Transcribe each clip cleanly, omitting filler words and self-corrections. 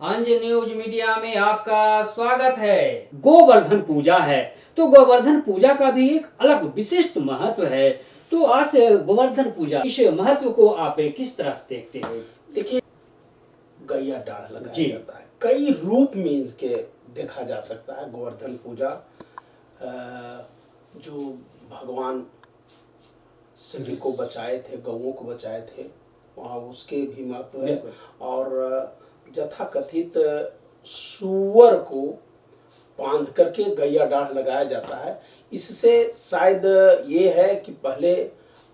अंज news media में आपका स्वागत है। गोवर्धन पूजा है तो गोवर्धन पूजा का भी एक अलग विशिष्ट महत्व है। तो आज गोवर्धन पूजा इस महत्व को आप किस तरह से देखते हैं? देखिए, गैया डाढ़ लगाया जाता है, कई रूप में इसके देखा जा सकता है। गोवर्धन पूजा जो भगवान सभी को बचाए थे, गौओं को बचाए थे, वहाँ उसके भी महत्व है। और यथाकथित सूअर को बांध करके गैया डाढ़ लगाया जाता है। इससे शायद ये है कि पहले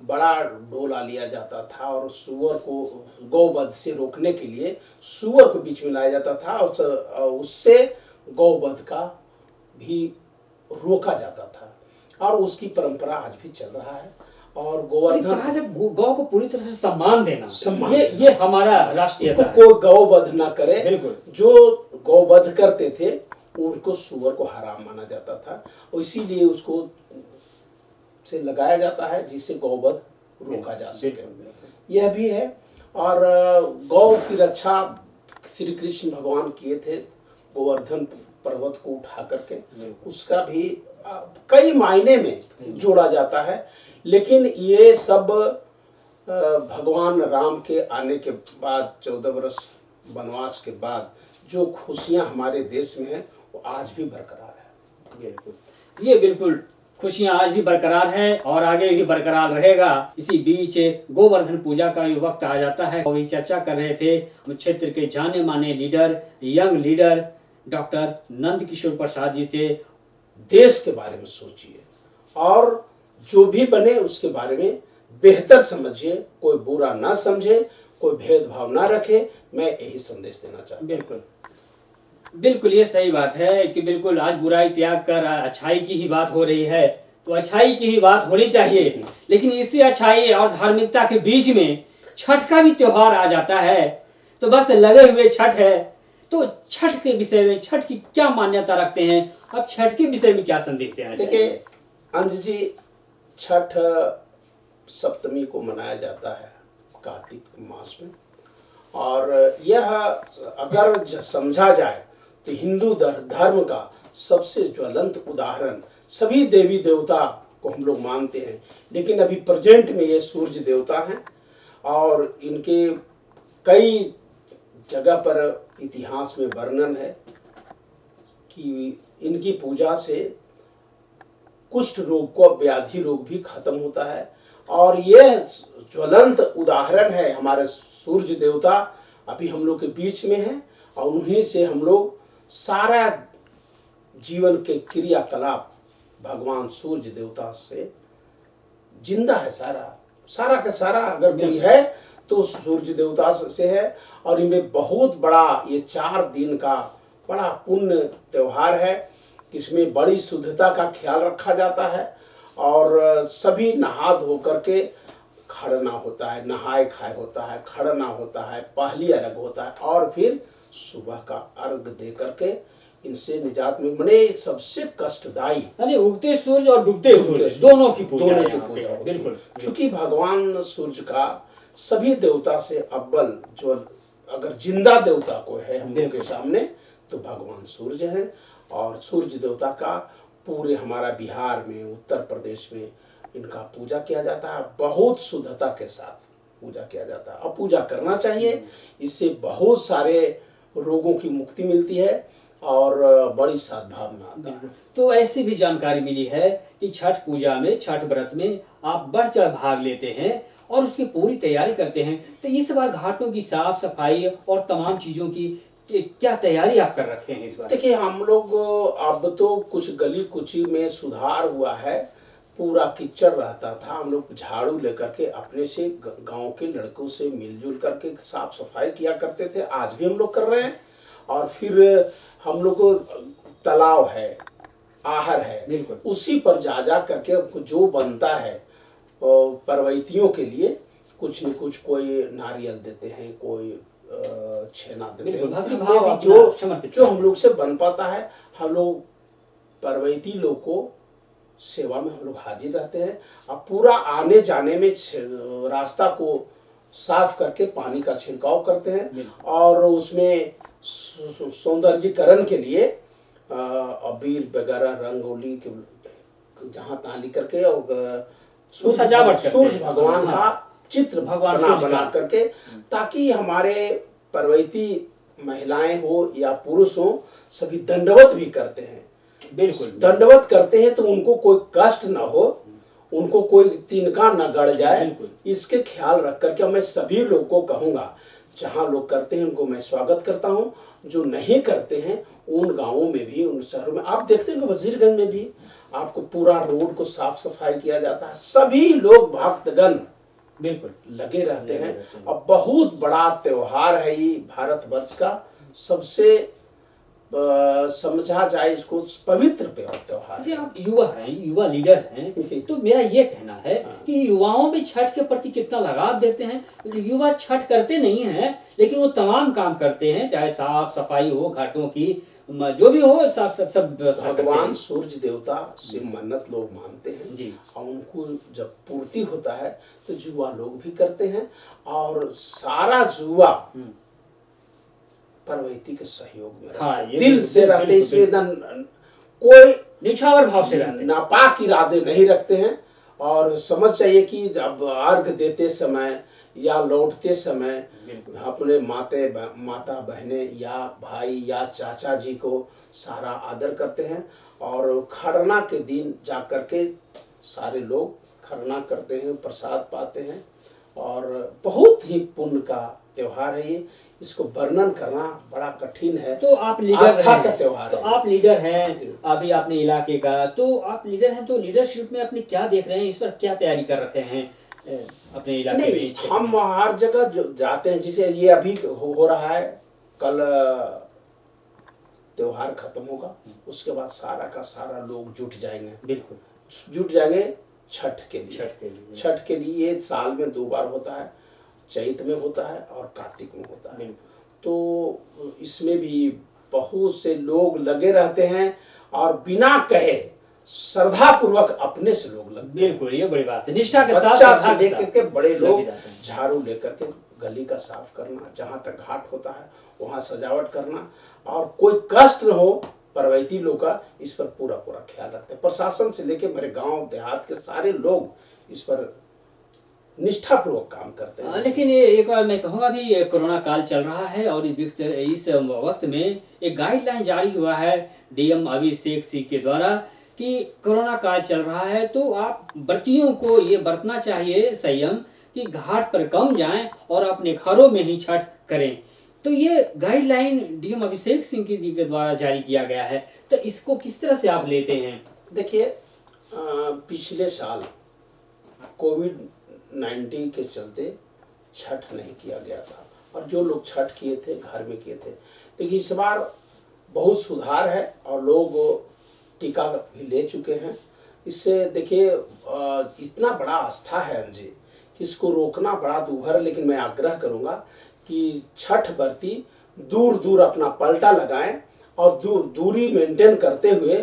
बड़ा डोला लिया जाता था और सूअर को गौवध से रोकने के लिए सूअर को बीच में लाया जाता था और उससे गौवध का भी रोका जाता था और उसकी परंपरा आज भी चल रहा है। और गोवर्धन गौ को पूरी तरह से सम्मान देना, ये हमारा राष्ट्रीय उसको कोई गौवध ना करे। जो गौवध करते थे उनको सूअर को हराम माना जाता था और इसीलिए उसको से लगाया जाता है जिससे गौवध रोका जा सके। यह भी है। और गौ की रक्षा श्री कृष्ण भगवान किए थे गोवर्धन पर्वत को उठा करके। उसका भी कई मायने में जोड़ा जाता है। लेकिन ये सब भगवान राम के आने के बाद 14 वर्ष वनवास के बाद जो खुशियां हमारे देश में हैं वो आज भी बरकरार है। बिल्कुल, ये बिल्कुल खुशियां आज भी बरकरार है और आगे भी बरकरार रहेगा। इसी बीच गोवर्धन पूजा का भी वक्त आ जाता है। अभी चर्चा कर रहे थे क्षेत्र के जाने माने leader, young leader doctor Nand Kishore Prasad ji से। देश के बारे में सोचिए और जो भी बने उसके बारे में बेहतर समझिए, कोई बुरा ना समझे, कोई भेदभाव ना रखे। मैं यही संदेश देना चाहता हूं। बिल्कुल बिल्कुल, ये सही बात है कि बिल्कुल आज बुराई त्याग कर अच्छाई की ही बात हो रही है, तो अच्छाई की ही बात होनी चाहिए। लेकिन इसी अच्छाई और धार्मिकता के बीच में छठ का भी त्योहार आ जाता है, तो बस लगे हुए छठ है। तो छठ के विषय में, छठ की क्या मान्यता रखते हैं आप? छठ के विषय में क्या संदेश देना चाहिए? देखिए अंश जी, छठ सप्तमी को मनाया जाता है कार्तिक मास में। और यह अगर समझा जाए तो हिंदू धर्म का सबसे ज्वलंत उदाहरण। सभी देवी देवता को हम लोग मानते हैं, लेकिन अभी प्रेजेंट में ये सूर्य देवता हैं और इनके कई जगह पर इतिहास में वर्णन है कि इनकी पूजा से कुष्ठ रोग को, व्याधि रोग भी खत्म होता है। और यह ज्वलंत उदाहरण है हमारे सूर्य देवता अभी हम लोग के बीच में है और उन्हीं से हम लोग सारा जीवन के क्रियाकलाप भगवान सूर्य देवता से जिंदा है। सारा का सारा अगर कोई है तो सूर्य देवता से है। और इनमें बहुत बड़ा ये 4 दिन का बड़ा पुण्य त्योहार है। इसमें बड़ी शुद्धता का ख्याल रखा जाता है और सभी नहा धो करके खड़ना होता है, नहाए खाए होता है, खड़ना होता है, पहली अर्घ होता है और फिर सुबह का अर्घ दे करके इनसे निजात में मने सबसे कष्टदायी उगते सूर्य और डूबते सूर्य दोनों की पूजा बिल्कुल। चूंकि भगवान सूर्य का सभी देवता से अव्वल जो अगर जिंदा देवता को है हम लोग के सामने तो भगवान सूर्य है। और सूर्य देवता का पूरे हमारा बिहार में, उत्तर प्रदेश में इनका पूजा किया जाता है। बहुत शुद्धता के साथ पूजा किया जाता है और पूजा करना चाहिए। इससे बहुत सारे रोगों की मुक्ति मिलती है और बड़ी सद्भावना आता है। तो ऐसी भी जानकारी मिली है कि छठ पूजा में, छठ व्रत में आप बढ़ चढ़ भाग लेते हैं और उसकी पूरी तैयारी करते हैं। तो इस बार घाटों की साफ सफाई और तमाम चीजों की क्या तैयारी आप कर रखे हैं इस बार? देखिए हम लोग अब तो कुछ गली कुची में सुधार हुआ है। पूरा कीचड़ रहता था, हम लोग झाड़ू लेकर के अपने से गांव के लड़कों से मिलजुल करके साफ सफाई किया करते थे। आज भी हम लोग कर रहे हैं। और फिर हम लोग को तालाब है, आहर है, उसी पर जा करके जो बनता है परवैतियों के लिए कुछ न कुछ, कोई नारियल देते हैं, कोई छेना देते हैं, जो हम लोग से बन पाता है। हम लोग परवैती लोग को सेवा में हम लोग हाजिर रहते हैं। अब पूरा आने जाने में रास्ता को साफ करके पानी का छिड़काव करते हैं और उसमें सौंदर्यीकरण के लिए अबीर वगैरह रंगोली के जहाँ तहाँ लेकर के और सजावट करते सूरज हैं। भगवान हाँ। का चित्र भगवान बना सूरज बना का। करके, ताकि हमारे पर्वती महिलाएं हो या पुरुष हो सभी दंडवत भी करते हैं। बिल्कुल दंडवत करते हैं तो उनको कोई कष्ट ना हो, उनको कोई तिनका न गड़ जाए, बिल्कुल। इसके ख्याल रख करके मैं सभी लोग को कहूँगा, जहाँ लोग करते हैं उनको मैं स्वागत करता हूँ। जो नहीं करते हैं उन गांवों में भी, उन शहरों में आप देखते हैं कि वजीरगंज में भी आपको पूरा रोड को साफ सफाई किया जाता है, सभी लोग भक्तगण बिल्कुल लगे रहते हैं। और बहुत बड़ा त्योहार है ये भारतवर्ष का सबसे समझा जाए इसको पवित्र त्योहार जैसे है। आप युवा हैं, युवा लीडर हैं, तो मेरा ये कहना है कि युवाओं में छठ के प्रति कितना लगाव देखते हैं। युवा छठ करते नहीं हैं, लेकिन वो तमाम काम करते हैं, चाहे साफ सफाई हो, घाटों की जो भी हो, सब व्यवस्था करते भगवान हैं। सूर्य देवता से मन्नत लोग मानते हैं जी। और उनको जब पूर्ति होता है तो युवा लोग भी करते हैं, और सारा युवा पर्वती के सहयोग में हाँ, ये दिल से रहते हैं। इसमें कोई निछावर भाव से रहते हैं, नापाक इरादे नहीं रखते हैं। और समझ चाहिए कि जब अर्घ देते समय या लौटते समय अपने माता बहने या भाई या चाचा जी को सारा आदर करते हैं, और खरना के दिन जा कर के सारे लोग खरना करते हैं, प्रसाद पाते हैं, और बहुत ही पुण्य का त्योहार है ये। इसको वर्णन करना बड़ा कठिन है। तो आप लीडर आस्था का त्योहार तो है। आप लीडर हैं, अभी आपने इलाके का, तो आप लीडर हैं, तो लीडरशिप में अपने क्या देख रहे हैं, इस पर क्या तैयारी कर रखे हैं अपने इलाके में? नहीं, हम हर जगह जो जाते हैं, जैसे ये अभी हो रहा है, कल त्योहार खत्म होगा, उसके बाद सारा का सारा लोग जुट जाएंगे। बिल्कुल जुट जाएंगे छठ के लिए। छठ के लिए ये साल में 2 बार होता है, चैत में होता है और कार्तिक में होता है। तो इसमें भी बहुत से लोग लगे रहते हैं, और बिना कहे श्रद्धा पूर्वक अपने से लोग लगते हैं। बिल्कुल, ये बड़ी बात है, निष्ठा के साथ। बच्चा से लेकर के बड़े लोग लगे जाते हैं। झाड़ू लेकर के गली का साफ करना, जहाँ तक घाट होता है वहाँ सजावट करना, और कोई कष्ट न हो पर्वती लोग का, इस पर पूरा पूरा ख्याल रखते हैं। प्रशासन से लेकर मेरे गांव देहात के सारे लोग इस पर निष्ठापूर्वक काम करते हैं। लेकिन एक बार मैं कहूँगा भी, ये कोरोना काल चल रहा है, और इस वक्त में एक गाइडलाइन जारी हुआ है डीएम अभिषेक सिंह के द्वारा कि कोरोना काल चल रहा है, तो आप व्रतियों को ये बरतना चाहिए संयम कि घाट पर कम जाएं और अपने घरों में ही छठ करें। तो ये गाइडलाइन डीएम अभिषेक सिंह जी के द्वारा जारी किया गया है, तो इसको किस तरह से आप लेते हैं? देखिए, पिछले साल कोविड-19 के चलते छठ नहीं किया गया था, और जो लोग छठ किए थे घर में किए थे। लेकिन इस बार बहुत सुधार है, और लोग टीका भी ले चुके हैं। इससे देखिए इतना बड़ा आस्था है जी कि इसको रोकना बड़ा दूभर है। लेकिन मैं आग्रह करूंगा कि छठ व्रती दूर दूर अपना पलटा लगाएं, और दूरी मेंटेन करते हुए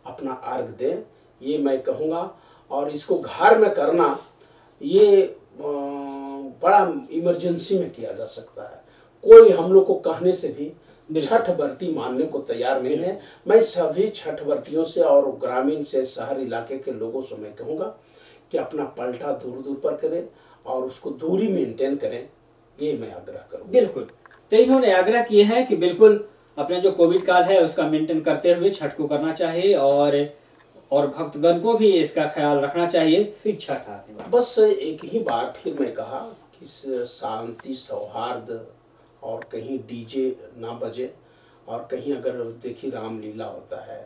अपना अर्घ दें, ये मैं कहूँगा। और इसको घर में करना ये बड़ा इमरजेंसी में किया जा सकता है। कोई हम लोग को कहने से भी छठ व्रती मानने को तैयार नहीं है। मैं सभी छठ व्रतियों से और ग्रामीण से शहर इलाके के लोगों से मैं कहूँगा कि अपना पलटा दूर दूर पर करें और उसको दूरी मेंटेन करें, ये मैं आग्रह करूँगा। बिल्कुल, तो इन्होंने आग्रह किए हैं कि बिल्कुल अपने जो कोविड काल है उसका मेंटेन करते हुए छठ को करना चाहिए, और भक्तगण को भी इसका ख्याल रखना चाहिए। फिर छठ आने बस एक ही बार फिर मैं कहा कि शांति सौहार्द, और कहीं डीजे ना बजे, और कहीं अगर देखिए रामलीला होता है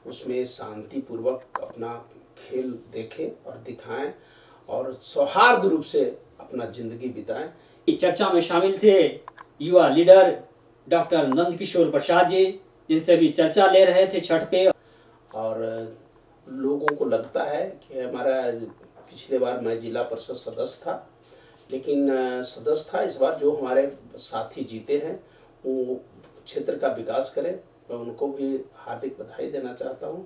उसमें शांति पूर्वक अपना खेल देखें और दिखाएं, और सौहार्द रूप से अपना जिंदगी बिताएं। चर्चा में शामिल थे युवा लीडर डॉक्टर नंदकिशोर प्रसाद जी, जिनसे भी चर्चा ले रहे थे छठ पे। और लोगों को लगता है कि हमारा पिछले बार मैं जिला परिषद सदस्य था, लेकिन सदस्य था, इस बार जो हमारे साथी जीते हैं वो क्षेत्र का विकास करें, मैं उनको भी हार्दिक बधाई देना चाहता हूं।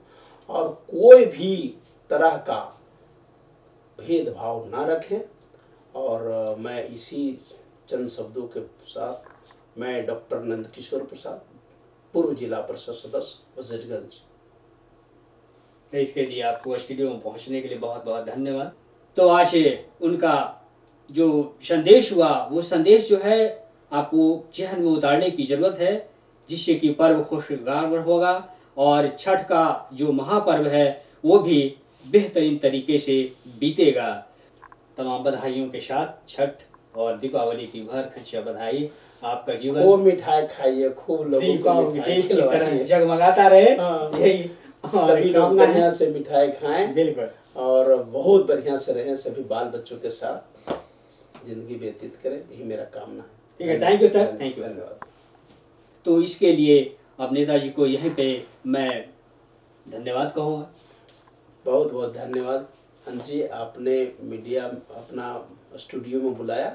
और कोई भी तरह का भेदभाव ना रखें, और मैं इसी चंद शब्दों के साथ मैं डॉक्टर नंदकिशोर प्रसाद, पूर्व जिला परिषद सदस्य वजीरगंज। तो इसके लिए आपको स्टूडियो में पहुंचने के लिए बहुत बहुत धन्यवाद। तो आज उनका जो संदेश हुआ वो संदेश जो है आपको जहन में उतारने की जरूरत है, जिससे कि पर्व खुशगवार होगा और छठ का जो महापर्व है वो भी बेहतरीन तरीके से बीतेगा। तमाम बधाइयों के साथ छठ और दीपावली की भरखचिया बधाई। आपका जीवन खूब मिठाई खाइए, खूब लोगों को दीपावली मिठाई की तरह खिलवाइए। जगमगाता रहे, हाँ। यही सभी लोग कामना है। बढ़िया से मिठाई खाएं बिल्कुल। और बहुत बढ़िया से रहें, सभी बाल बच्चों के साथ जिंदगी व्यतीत करें, यही मेरा कामना है। ठीक है, thank you sir, thank you. धन्यवाद। तो इसके लिए अब नेताजी को यहीं पे मैं धन्यवाद कहूँगा। बहुत बहुत धन्यवाद हंस जी, आपने मीडिया अपना स्टूडियो में बुलाया।